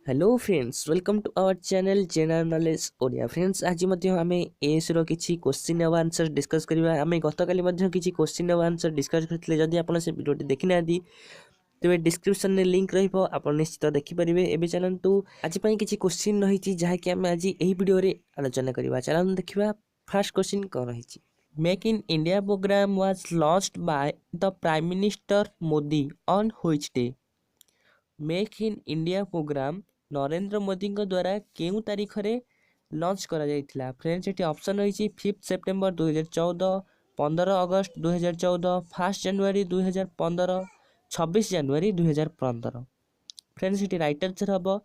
Hello friends, welcome to our channel general knowledge Odia. Friends, आज आम S रो किसी question और आंसर डिस्कस करवा। आम गतकाली किसी क्वेश्चन और आंसर डिस्कस करते। जदि आप वीडियो देखी ना तेज डिस्क्रिप्शन में लिंक रहा निश्चित देखिपारे। एवं चलतु आज किसी क्वेश्चन रही जहाँकि आम आज यही वीडियो आलोचना करवा। चलते देखा फास्ट क्वेश्चन कौन रही। Make in India programme was launched by the prime minister Modi on which day. Make in India programme Narendra Modi द्वारा केउं तारीख रे लॉन्च करा जाइथिला। फ्रेंड्स, ये ऑप्शन रही 5 सेप्टेम्बर 2014, 15 अगस्त 2014, 1 जनवरी 2015, 26 जनवरी 2015। फ्रेंड्स, ये राइट आंसर हम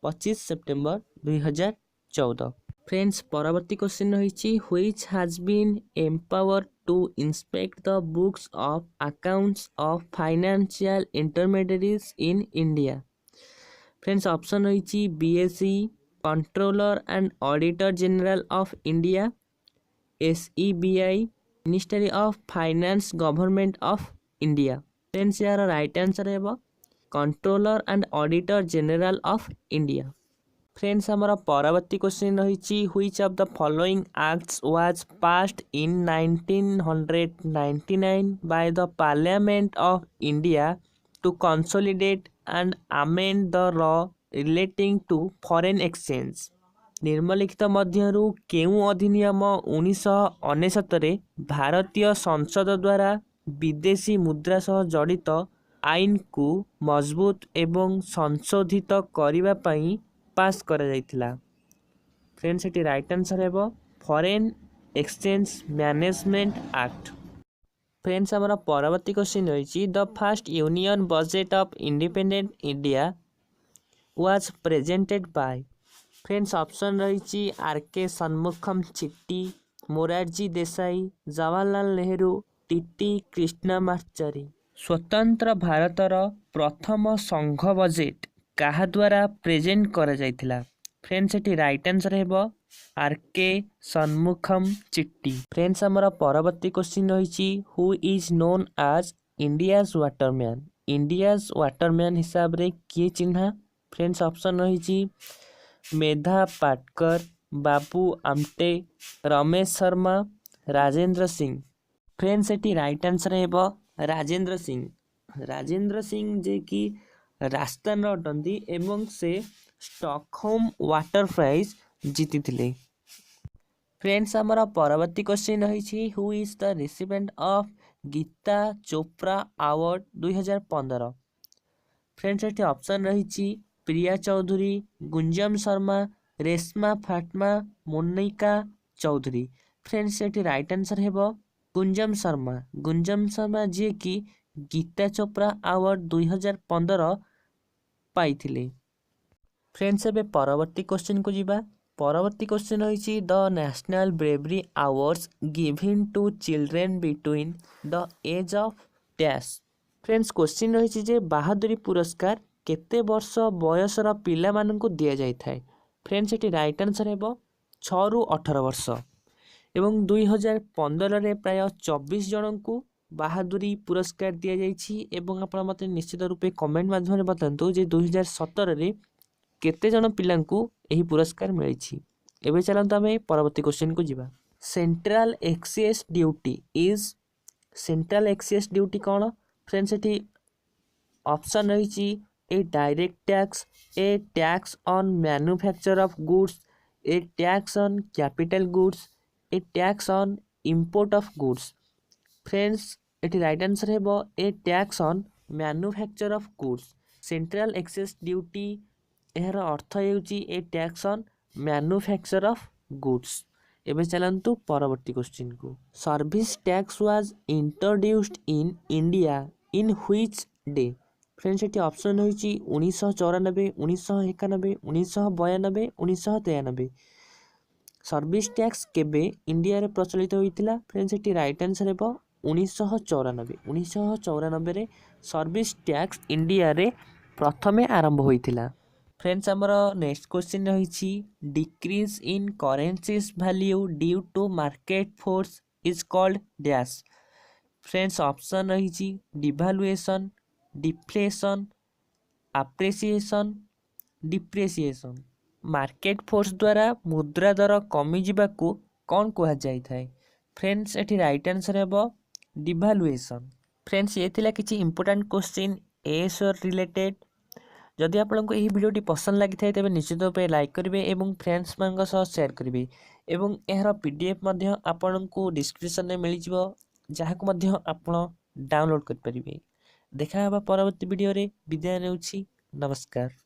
25 सेप्टेम्बर 2014। फ्रेंड्स, परवर्ती क्वेश्चन रही which has been empowered to inspect the books of accounts of financial intermediaries in India. Friends, option रही BSE, controller and auditor general of India, SEBI, ministry of finance government of India. Friends, यार right answer है controller and auditor general of India. Friends, हमारा परवर्ती question रही which of the following acts was passed in 1999 by the parliament of India to consolidate and amend the law relating to foreign exchange. निम्नलिखित मध्यरु केउं अधिनियम 1999 भारतीय संसद द्वारा विदेशी मुद्रा सह जड़ित आईन को मजबूत एवं संशोधित करने पाई पास करा जाइथिला। फ्रेंड्स, ये राइट आंसर है foreign exchange management act. Friends, हमारा परवर्ती क्वेश्चन रही the first union budget of independent India was presented by. Friends, option रही आर.के. षणमुखम चिट्टी, मोरारजी देसाई, जवाहरलाल नेहरू, टीटी कृष्णमाचारी। स्वतंत्र भारतर प्रथम संघ बजेट क्या द्वारा प्रेजेंट करा जाइथिला। फ्रेंड्स, ये राइट आंसर है आर.के. षणमुखम चिट्टी। फ्रेंड्स, हमारा परवर्ती क्वेश्चन रही who is known as India's Waterman. India's Waterman हिसाब रे किए चिन्हा। फ्रेंड्स, ऑप्शन रही मेधा पाटकर, बाबू आमटे, रमेश शर्मा, राजेंद्र सिंह। फ्रेंड्स, ये राइट आंसर है राजेंद्र सिंह। राजेंद्र सिंह जे कि राजस्थान अटंती एवं से स्टॉकहोम वाटर प्राइज जीति थिले। फ्रेंड्स, हमारा परवर्ती क्वेश्चन रही who is the recipient of Geeta Chopra award 2015। Friends, ये ऑप्शन रही प्रिया चौधरी, गुंजम शर्मा, रेशमा फाटमा, मोनिका चौधरी। फ्रेंड्स, ये राइट आंसर है गुंजम शर्मा। गुंजम शर्मा जी की गीता चोपड़ा अवार्ड 2015 पाइथिले। फ्रेंड्स, एबे परवर्ती क्वेश्चन को जीवा। परवर्ती क्वेश्चन रही the national bravery awards given to children between the age of dash. Friends, question रही जे बहादुरी पुरस्कार केते वर्ष बयसर पिला माननकु दिया जाय थाए। फ्रेंड्स, ये राइट आंसर है 6 रु 18 वर्ष एवं 2015 रे प्राय 24 जन को बहादुरी पुरस्कार दि जाइछि। एवं आपण मते निश्चित रूपे कमेंट माध्यम रे बतांतु जे 2017 रे केते जन पिलांकु एही पुरस्कार मिलिछि। एबे चलंतु आमे परवर्ती क्वेश्चन को जीवा। Central excise duty is. Central excise duty कौन। फ्रेंड्स, एठी ऑप्शन रही a direct tax, a tax on manufacture of goods, a tax on capital goods, a tax on import of goods. Friends, ये right answer है a tax on manufacture of goods. Central excise duty यार अर्थ होउची a tax on manufacture of goods. एबे चलंतु परवर्ती question को। Service tax was introduced in India in which day. Friends, ये ऑप्शन रही 1994, 1991, 1992, 1993। सर्विस टैक्स केबे इंडिया रे प्रचलित होइतिला। फ्रेंड्स, ये राइट आंसर है 1994। 1994 रे सर्विस टैक्स इंडिया रे प्रथमे आरंभ होइतिला। फ्रेंड्स, हमारा नेक्स्ट क्वेश्चन रही decrease in currencies value due to market force is called dash. Friends, option रही devaluation, deflation, appreciation, depreciation market force द्वारा मुद्रा दर कमिजिबाकू कौन कुहाଯାଇଥାଏ फ्रेंड्स एठी राइट आंसर हेबो डिभालुएशन। फ्रेंड्स ये थिला किछि इंपोर्टेंट क्वेश्चन एएसआर रिलेटेड। जदि आपको यह वीडियोटी पसंद लगी थाए तेबे निश्चित रूपे लाइक करेंगे एवं फ्रेंड्स मान सह शेयर करेंगे एवं यार पीडीएफ मध्य आपको डिस्क्रिप्शन में मिल जिवो जहाको मध्य आपण डाउनलोड कर परिबे। देखा हबा परवर्ती वीडियो रे। विदाय नेउछि। नमस्कार।